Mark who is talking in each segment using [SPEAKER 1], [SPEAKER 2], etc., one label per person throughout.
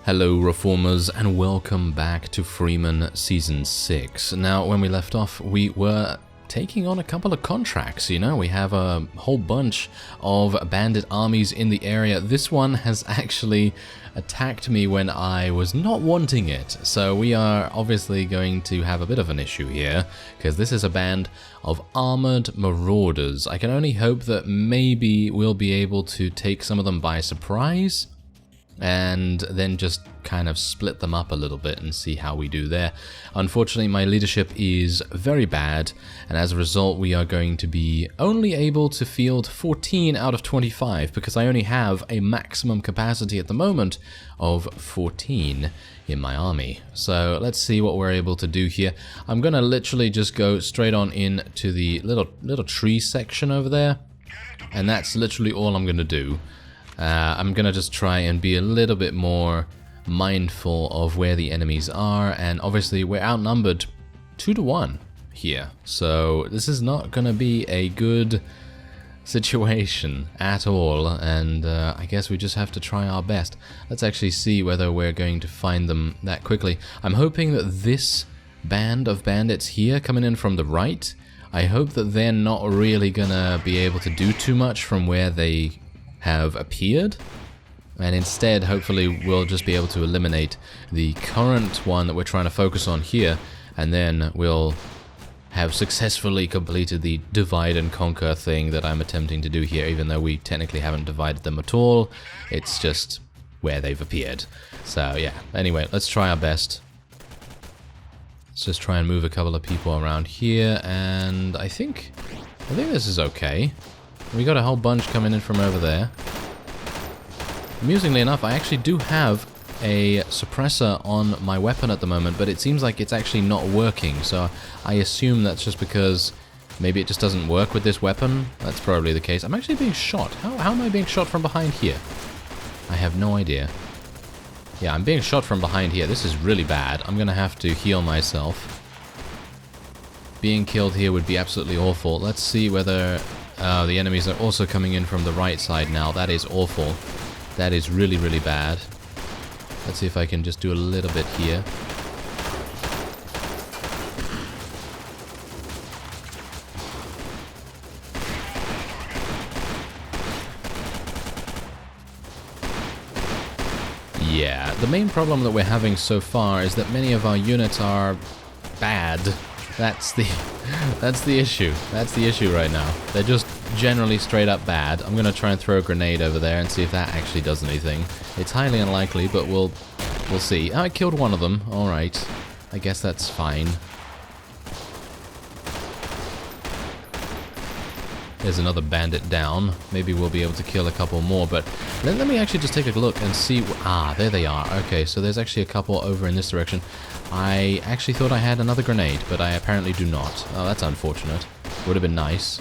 [SPEAKER 1] Hello Reformers and welcome back to Freeman Season 6. Now when we left off we were taking on a couple of contracts, you know, we have a whole bunch of bandit armies in the area. This one has actually attacked me when I was not wanting it, so we are obviously going to have a bit of an issue here, because this is a band of armored marauders. I can only hope that maybe we'll be able to take some of them by surprise, and then just kind of split them up a little bit and see how we do there. Unfortunately, my leadership is very bad, and as a result we are going to be only able to field 14 out of 25 because I only have a maximum capacity at the moment of 14 in my army. So let's see what we're able to do here. I'm gonna literally just go straight on in to the little tree section over there, and that's literally all I'm gonna do. I'm gonna just try and be a little bit more mindful of where the enemies are, and obviously we're outnumbered 2-1 here, so this is not gonna be a good situation at all, and I guess we just have to try our best. Let's actually see whether we're going to find them that quickly. I'm hoping that this band of bandits here coming in from the right, I hope that they're not really gonna be able to do too much from where they have appeared, and instead hopefully we'll just be able to eliminate the current one that we're trying to focus on here, and then we'll have successfully completed the divide and conquer thing that I'm attempting to do here, even though we technically haven't divided them at all. It's just where they've appeared. So yeah, anyway, let's try our best. Let's just try and move a couple of people around here, and I think this is okay. We got a whole bunch coming in from over there. Amusingly enough, I actually do have a suppressor on my weapon at the moment, but it seems like it's actually not working, so I assume that's just because maybe it just doesn't work with this weapon. That's probably the case. I'm actually being shot. How am I being shot from behind here? I have no idea. Yeah, I'm being shot from behind here. This is really bad. I'm gonna have to heal myself. Being killed here would be absolutely awful. Let's see whether the enemies are also coming in from the right side now. That is awful. That is really, really bad. Let's see if I can just do a little bit here. Yeah, the main problem that we're having so far is that many of our units are bad. That's the issue. That's the issue right now. They're just generally straight up bad. I'm gonna try and throw a grenade over there and see if that actually does anything. It's highly unlikely, but we'll see. Oh, I killed one of them. All right. I guess that's fine. There's another bandit down. Maybe we'll be able to kill a couple more, but let me actually just take a look and see. Ah, there they are. Okay, so there's actually a couple over in this direction. I actually thought I had another grenade, but I apparently do not. Oh, that's unfortunate. Would have been nice.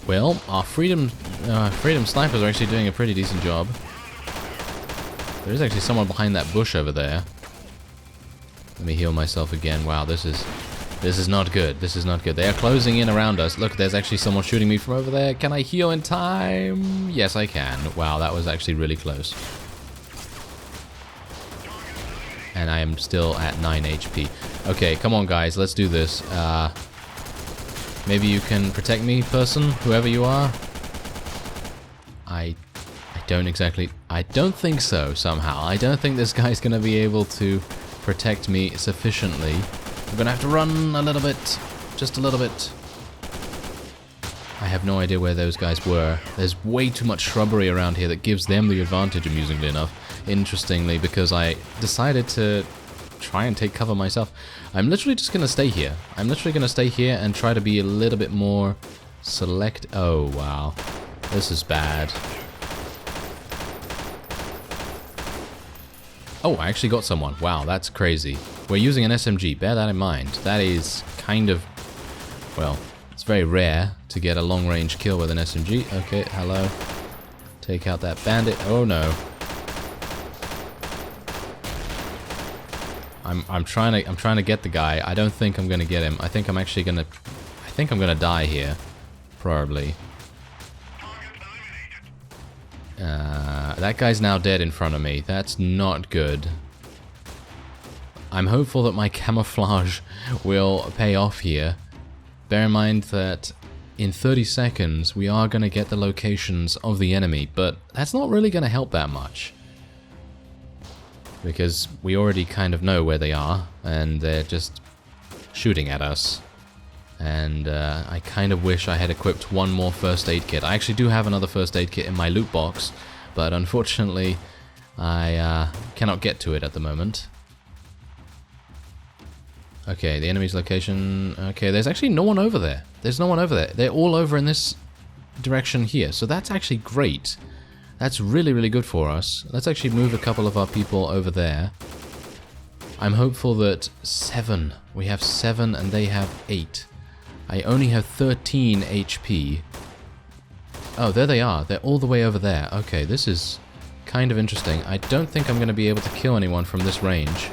[SPEAKER 1] Well, our freedom snipers are actually doing a pretty decent job. There is actually someone behind that bush over there. Let me heal myself again. Wow, this is not good. This is not good. They are closing in around us. Look, there's actually someone shooting me from over there. Can I heal in time? Yes, I can. Wow, that was actually really close. And I am still at 9 HP. Okay, come on, guys. Let's do this. Maybe you can protect me, person, whoever you are. I don't think so, somehow. I don't think this guy's gonna be able to protect me sufficiently. I'm gonna have to run a little bit. Just a little bit. I have no idea where those guys were. There's way too much shrubbery around here that gives them the advantage, amusingly enough. Interestingly, because I decided to try and take cover myself. I'm literally just gonna stay here. I'm literally gonna stay here and try to be a little bit more select. Oh, wow. This is bad. Oh, I actually got someone. Wow, that's crazy. We're using an SMG. Bear that in mind. That is kind of, well, it's very rare to get a long-range kill with an SMG. Okay, hello. Take out that bandit. Oh, no. I'm trying to get the guy. I don't think I'm gonna get him. I think I'm actually gonna... I think I'm gonna die here. Probably. That guy's now dead in front of me. That's not good. I'm hopeful that my camouflage will pay off here. Bear in mind that in 30 seconds we are going to get the locations of the enemy, but that's not really going to help that much. Because we already kind of know where they are, and they're just shooting at us. And I kind of wish I had equipped one more first aid kit. I actually do have another first aid kit in my loot box, but unfortunately I cannot get to it at the moment. Okay, the enemy's location... Okay, there's actually no one over there. There's no one over there. They're all over in this direction here, so that's actually great. That's really, really good for us. Let's actually move a couple of our people over there. I'm hopeful that 7. We have 7 and they have 8. I only have 13 HP. Oh, there they are. They're all the way over there. Okay, this is kind of interesting. I don't think I'm going to be able to kill anyone from this range.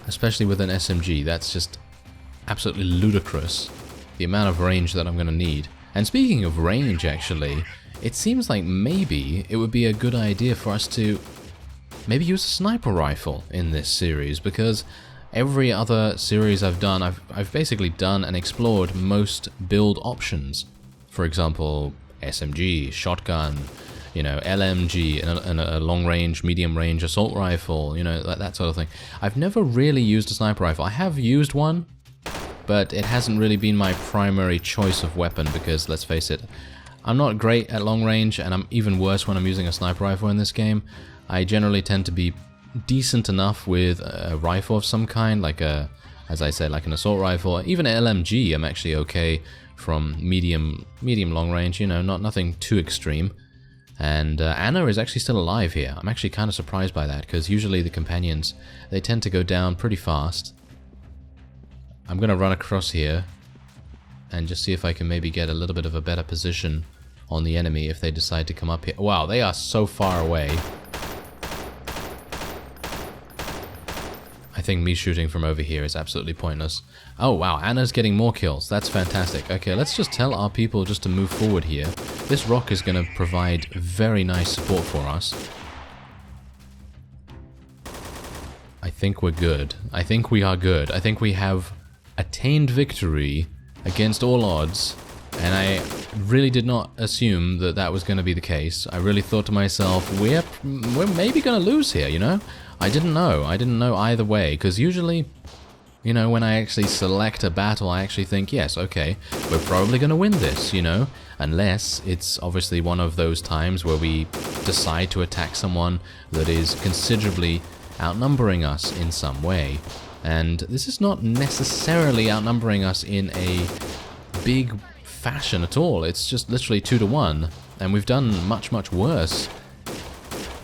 [SPEAKER 1] Especially with an SMG. That's just absolutely ludicrous. The amount of range that I'm going to need. And speaking of range, actually, it seems like maybe it would be a good idea for us to maybe use a sniper rifle in this series, because every other series I've done, I've basically done and explored most build options. For example, SMG, shotgun, you know, LMG, and a long-range, medium-range assault rifle, you know, that sort of thing. I've never really used a sniper rifle. I have used one, but it hasn't really been my primary choice of weapon because, let's face it, I'm not great at long range, and I'm even worse when I'm using a sniper rifle in this game. I generally tend to be decent enough with a rifle of some kind, like a, as I said, like an assault rifle. Even LMG, I'm actually okay from medium long range, you know, nothing too extreme. And Anna is actually still alive here. I'm actually kind of surprised by that, because usually the companions, they tend to go down pretty fast. I'm going to run across here and just see if I can maybe get a little bit of a better position on the enemy if they decide to come up here. Wow, they are so far away. I think me shooting from over here is absolutely pointless. Oh wow, Anna's getting more kills. That's fantastic. Okay, let's just tell our people just to move forward here. This rock is going to provide very nice support for us. I think we're good. I think we are good. I think we have attained victory against all odds. And I really did not assume that that was going to be the case. I really thought to myself, we're maybe going to lose here, you know? I didn't know. I didn't know either way, because usually, you know, when I actually select a battle, I actually think, yes, okay, we're probably going to win this, you know? Unless it's obviously one of those times where we decide to attack someone that is considerably outnumbering us in some way. And this is not necessarily outnumbering us in a big fashion at all. It's just literally 2 to 1, and we've done much worse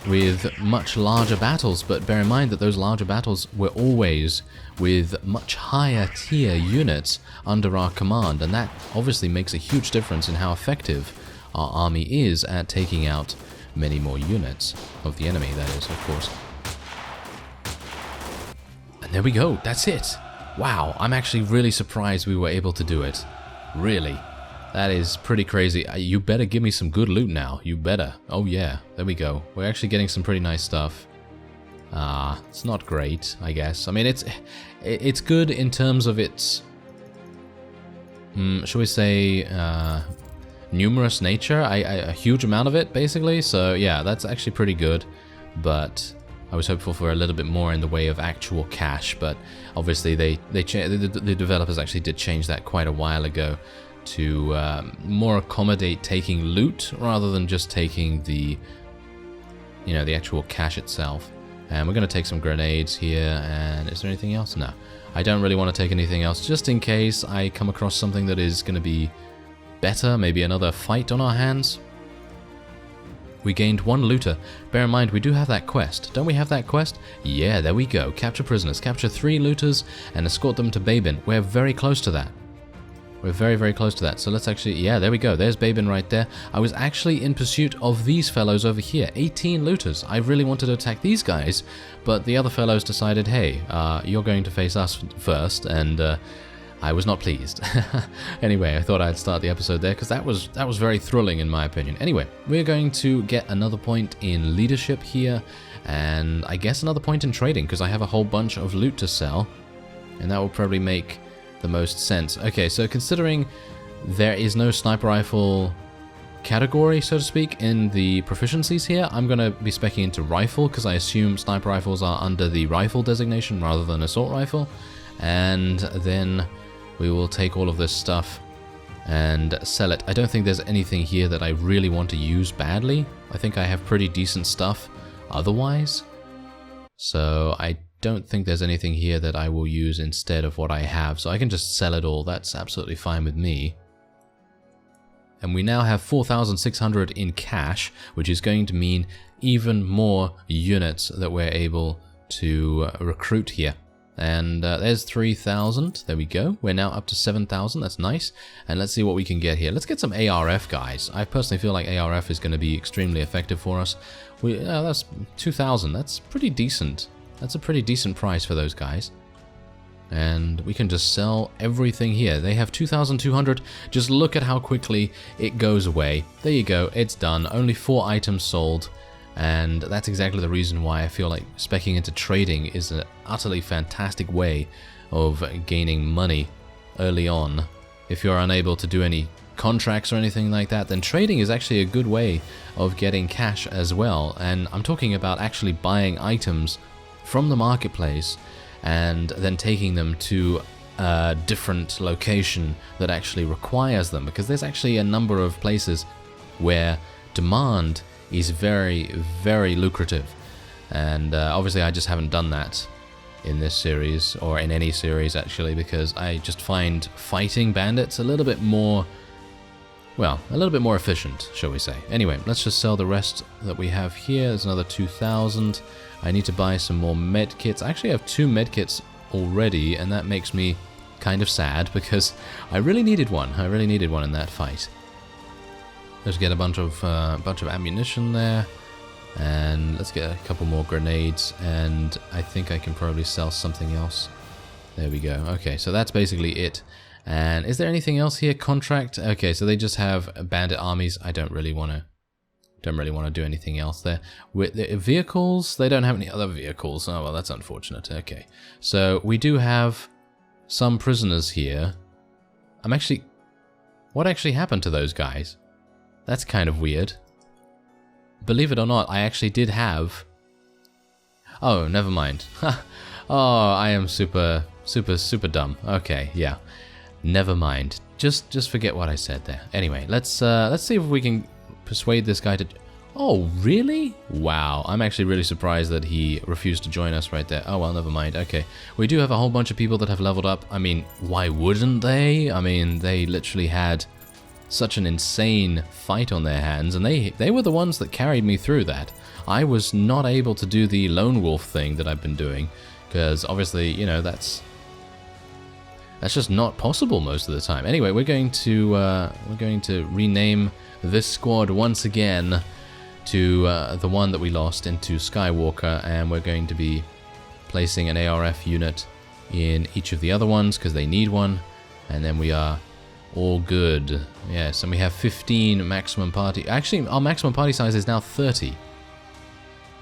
[SPEAKER 1] with much larger battles. But bear in mind that those larger battles were always with much higher tier units under our command, and that obviously makes a huge difference in how effective our army is at taking out many more units of the enemy, that is, of course. And there we go, that's it. Wow, I'm actually really surprised we were able to do it. Really. That is pretty crazy. You better give me some good loot now. You better. Oh yeah, there we go. We're actually getting some pretty nice stuff. It's not great, I guess. I mean, it's good in terms of its, shall we say, numerous nature. A huge amount of it, basically. So yeah, that's actually pretty good. But I was hopeful for a little bit more in the way of actual cash. But obviously, the developers actually did change that quite a while ago to more accommodate taking loot rather than just taking the, you know, the actual cash itself. And we're going to take some grenades here. And is there anything else? No, I don't really want to take anything else, just in case I come across something that is going to be better, maybe another fight on our hands. We gained 1 looter. Bear in mind, we do have that quest. Don't we have that quest? Yeah, there we go. Capture prisoners. Capture 3 looters and escort them to Babin. We're very close to that. We're very, very close to that. So let's actually, yeah, there we go. There's Babin right there. I was actually in pursuit of these fellows over here. 18 looters. I really wanted to attack these guys, but the other fellows decided, hey, you're going to face us first, and I was not pleased. Anyway, I thought I'd start the episode there because that was very thrilling in my opinion. Anyway, we're going to get another point in leadership here, and I guess another point in trading because I have a whole bunch of loot to sell, and that will probably make the most sense. Okay, so considering there is no sniper rifle category, so to speak, in the proficiencies here, I'm going to be speccing into rifle because I assume sniper rifles are under the rifle designation rather than assault rifle, and then we will take all of this stuff and sell it. I don't think there's anything here that I really want to use badly. I think I have pretty decent stuff otherwise, so I don't think there's anything here that I will use instead of what I have, so I can just sell it all. That's absolutely fine with me. And we now have 4,600 in cash, which is going to mean even more units that we're able to recruit here. And there's 3,000. There we go. We're now up to 7,000. That's nice. And let's see what we can get here. Let's get some ARF, guys. I personally feel like ARF is going to be extremely effective for us. That's 2,000. That's pretty decent. That's a pretty decent price for those guys. And we can just sell everything here. They have 2,200. Just look at how quickly it goes away. There you go. It's done. Only 4 items sold. And that's exactly the reason why I feel like speccing into trading is an utterly fantastic way of gaining money early on. If you're unable to do any contracts or anything like that, then trading is actually a good way of getting cash as well. And I'm talking about actually buying items from the marketplace and then taking them to a different location that actually requires them, because there's actually a number of places where demand is very, very lucrative, and obviously I just haven't done that in this series, or in any series actually, because I just find fighting bandits a little bit more, well, a little bit more efficient, shall we say. Anyway, let's just sell the rest that we have here. There's another 2,000. I need to buy some more med kits. I actually have 2 med kits already, and that makes me kind of sad because I really needed one. I really needed one in that fight. Let's get a bunch of ammunition there, and let's get a couple more grenades, and I think I can probably sell something else. There we go. Okay, so that's basically it. And is there anything else here? Contract? Okay, so they just have bandit armies. I don't really want to do anything else there. With the vehicles, they don't have any other vehicles. Oh, well, that's unfortunate. Okay, so we do have some prisoners here. What actually happened to those guys? That's kind of weird. Believe it or not, I actually did have... Oh, never mind. Oh, I am super dumb. Okay, yeah. Never mind. Just forget what I said there. Anyway, let's see if we can persuade this guy to... Oh, really? Wow, I'm actually really surprised that he refused to join us right there. Oh, well, never mind. Okay, we do have a whole bunch of people that have leveled up. I mean, why wouldn't they? I mean, they literally had such an insane fight on their hands, and they were the ones that carried me through that. I was not able to do the lone wolf thing that I've been doing, because obviously, you know, that's just not possible most of the time. Anyway, we're going to rename this squad once again to the one that we lost into Skywalker, and we're going to be placing an ARF unit in each of the other ones because they need one, and then we are all good. Yes, and we have 15 maximum party. Actually, our maximum party size is now 30.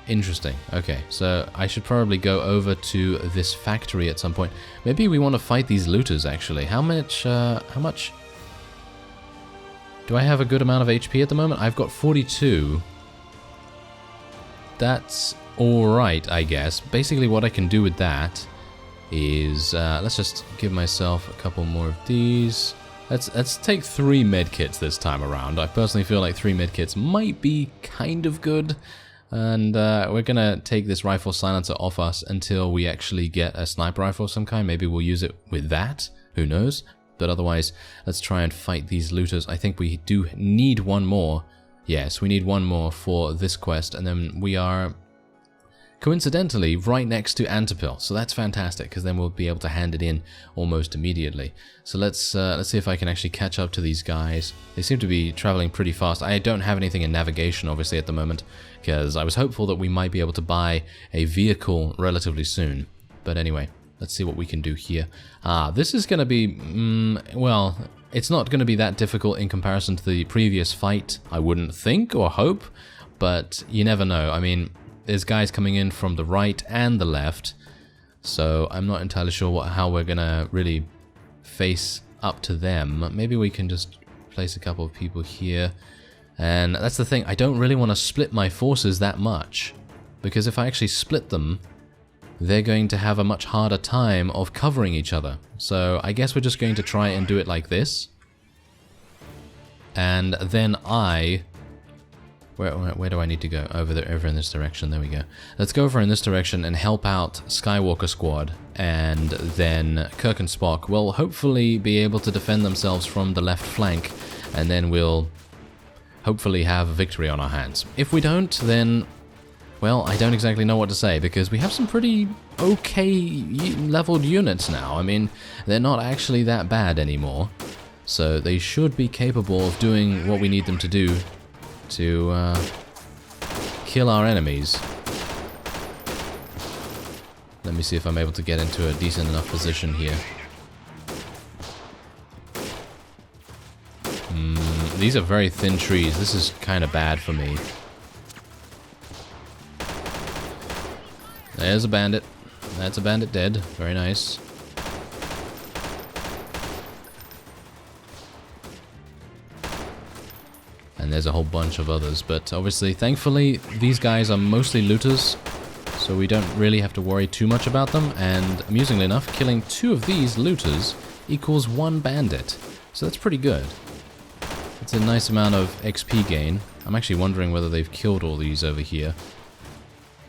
[SPEAKER 1] Interesting. Okay, so I should probably go over to this factory at some point. Maybe we want to fight these looters, actually. How much do I have? A good amount of HP at the moment? I've got 42. That's alright, I guess. Basically, what I can do with that is... let's just give myself a couple more of these. Let's take 3 medkits this time around. I personally feel like 3 medkits might be kind of good. And we're gonna take this rifle silencer off us until we actually get a sniper rifle of some kind. Maybe we'll use it with that, who knows. But otherwise, let's try and fight these looters. I think we do need one more. Yes, we need one more for this quest, and then we are coincidentally right next to Antipil, so that's fantastic because then we'll be able to hand it in almost immediately. So let's see if I can actually catch up to these guys. They seem to be traveling pretty fast. I don't have anything in navigation obviously at the moment because I was hopeful that we might be able to buy a vehicle relatively soon. But anyway, let's see what we can do here. This is going to be, well, it's not going to be that difficult in comparison to the previous fight, I wouldn't think or hope, but you never know. I mean, there's guys coming in from the right and the left, so I'm not entirely sure how we're going to really face up to them. Maybe we can just place a couple of people here. And that's the thing, I don't really want to split my forces that much, because if I actually split them, they're going to have a much harder time of covering each other. So I guess we're just going to try and do it like this. And then where do I need to go? Over in this direction, there we go. Let's go over in this direction and help out Skywalker Squad, and then Kirk and Spock will hopefully be able to defend themselves from the left flank, and then we'll hopefully have a victory on our hands. If we don't, then, well, I don't exactly know what to say, because we have some pretty okay leveled units now. I mean, they're not actually that bad anymore, so they should be capable of doing what we need them to do to kill our enemies. Let me see if I'm able to get into a decent enough position here. These are very thin trees. This is kind of bad for me. There's a bandit. That's a bandit dead. Very nice. And there's a whole bunch of others, but obviously, thankfully, these guys are mostly looters, so we don't really have to worry too much about them, and amusingly enough, killing 2 of these looters equals 1 bandit, so that's pretty good. It's a nice amount of XP gain. I'm actually wondering whether they've killed all these over here.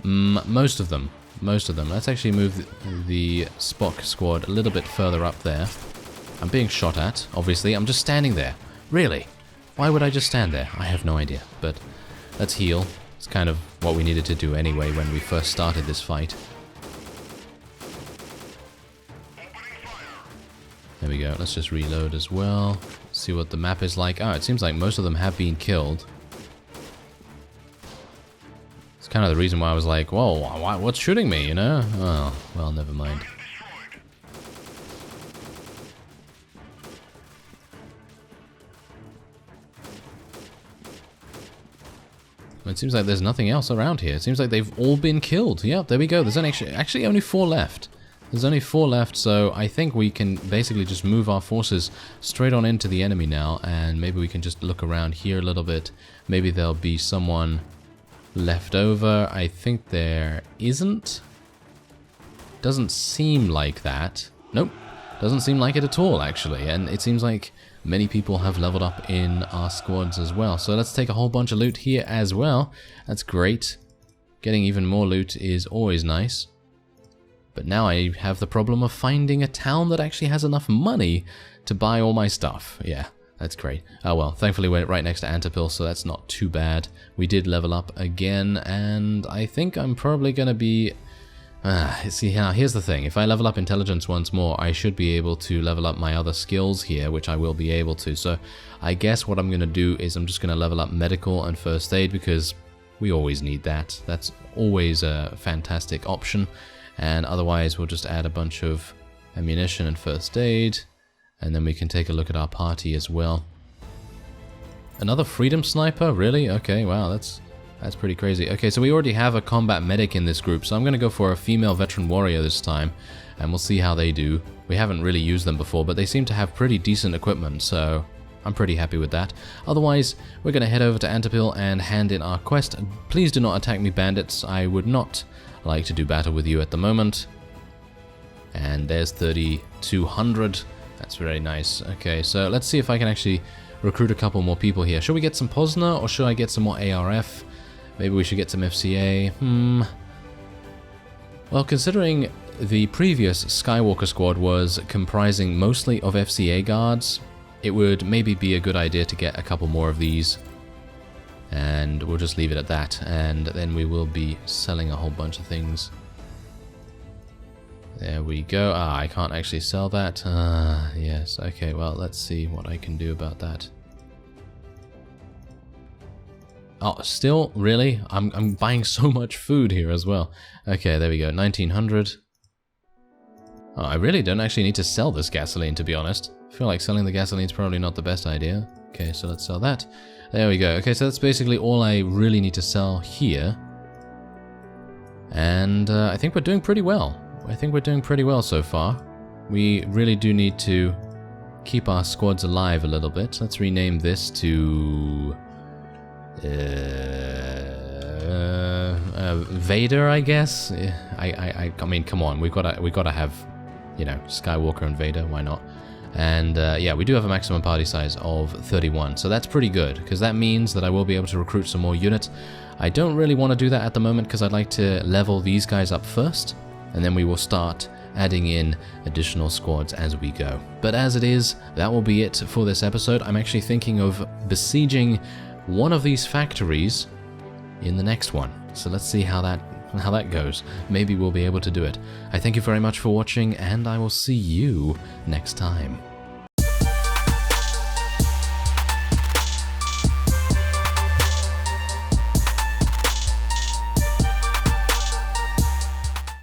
[SPEAKER 1] Most of them. Let's actually move the Spock squad a little bit further up there. I'm being shot at, obviously. I'm just standing there. Really? Why would I just stand there? I have no idea, but let's heal. It's kind of what we needed to do anyway when we first started this fight. There we go. Let's just reload as well. See what the map is like. Oh, it seems like most of them have been killed. It's kind of the reason why I was like, whoa, what's shooting me, you know? Oh, well, never mind. It seems like there's nothing else around here. It seems like they've all been killed. Yep, there we go. There's actually only 4 left. There's only 4 left, so I think we can basically just move our forces straight on into the enemy now, and maybe we can just look around here a little bit. Maybe there'll be someone left over. I think there isn't. Doesn't seem like that. Nope. Doesn't seem like it at all, actually. And it seems like many people have leveled up in our squads as well. So let's take a whole bunch of loot here as well. That's great. Getting even more loot is always nice. But now I have the problem of finding a town that actually has enough money to buy all my stuff. Yeah, that's great. Oh well, thankfully we're right next to Antipil, so that's not too bad. We did level up again, and I think I'm probably going to be... see, now here's the thing. If I level up intelligence once more, I should be able to level up my other skills here, which I will be able to. So I guess what I'm going to do is I'm just going to level up medical and first aid, because we always need that. That's always a fantastic option. And otherwise, we'll just add a bunch of ammunition and first aid, and then we can take a look at our party as well. Another freedom sniper? Really? Okay, wow, that's pretty crazy. Okay, so we already have a combat medic in this group, so I'm going to go for a female veteran warrior this time, and we'll see how they do. We haven't really used them before, but they seem to have pretty decent equipment, so I'm pretty happy with that. Otherwise, we're going to head over to Antipil and hand in our quest. Please do not attack me, bandits. I would not like to do battle with you at the moment. And there's 3,200. That's very nice. Okay, so let's see if I can actually recruit a couple more people here. Should we get some Posner, or should I get some more ARF? Maybe we should get some FCA. Well, considering the previous Skywalker squad was comprising mostly of FCA guards, it would maybe be a good idea to get a couple more of these. And we'll just leave it at that, and then we will be selling a whole bunch of things. There we go. I can't actually sell that. Yes, okay, well, let's see what I can do about that. Oh, still? Really? I'm buying so much food here as well. Okay, there we go, 1900. Oh, I really don't actually need to sell this gasoline, to be honest. I feel like selling the gasoline is probably not the best idea. Okay, so let's sell that. There we go. Okay, so that's basically all I really need to sell here. And I think we're doing pretty well. I think we're doing pretty well so far. We really do need to keep our squads alive a little bit. Let's rename this to... Vader, I guess? I mean, come on. We've got to have, you know, Skywalker and Vader. Why not? And yeah, we do have a maximum party size of 31, so that's pretty good, because that means that I will be able to recruit some more units. I don't really want to do that at the moment, because I'd like to level these guys up first, and then we will start adding in additional squads as we go. But as it is, that will be it for this episode. I'm actually thinking of besieging one of these factories in the next one, so let's see how that goes. Maybe we'll be able to do it. I thank you very much for watching, and I will see you next time.